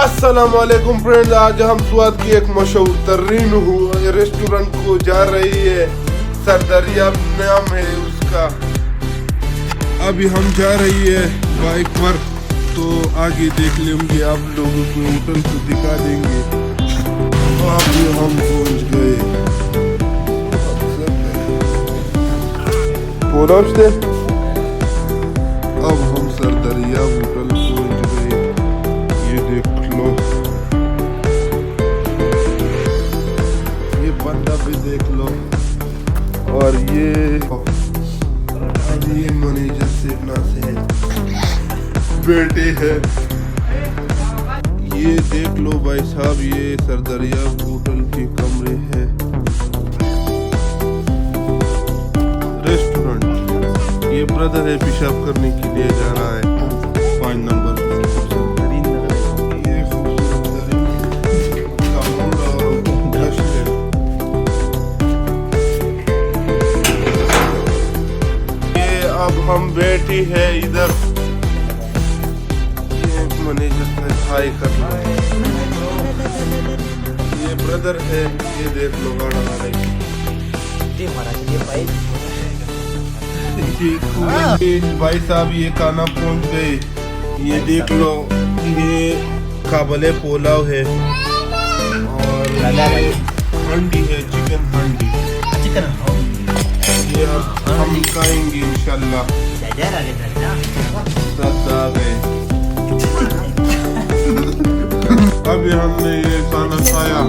अस्सलाम वालेकुम फ्रेंड्स, आज हम स्वाद की एक मशहूर तर्रीन रेस्टोरेंट को जा रही है। सरदरिया नाम है उसका। अभी हम जा रही है बाइक पर, तो आगे देख लेंगे, आप लोगों को होटल को दिखा देंगे। अभी हम पहुंच गए। अब हम सरदरिया होटल पहुंच गए। ये देख लो, ये बंदा भी देख लो, और ये मैनेजर सेना से बेटे है। ये देख लो भाई साहब, ये सरदरिया होटल के कमरे हैं। रेस्टोरेंट, ये ब्रदर है, पेशाब करने के लिए जा रहा है 5 नंबर। अब हम बैठी है इधर, ये मैनेजर से हाय कर लो। ये ब्रदर है, ये देख लो गाना आ रही। भाई साहब ये खाना पहुंच गए। ये देख लो, ये काबले पुलाव है और हंडी है, चिकन हंडी। ये हम खाएंगे इंशाल्लाह। अभी हमने ये खाना खाया,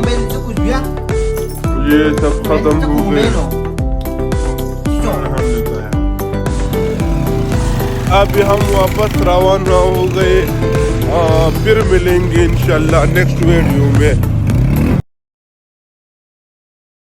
ये सब खत्म हो गए। अभी हम वापस रवाना हो गए। फिर मिलेंगे इंशाल्लाह नेक्स्ट वीडियो में।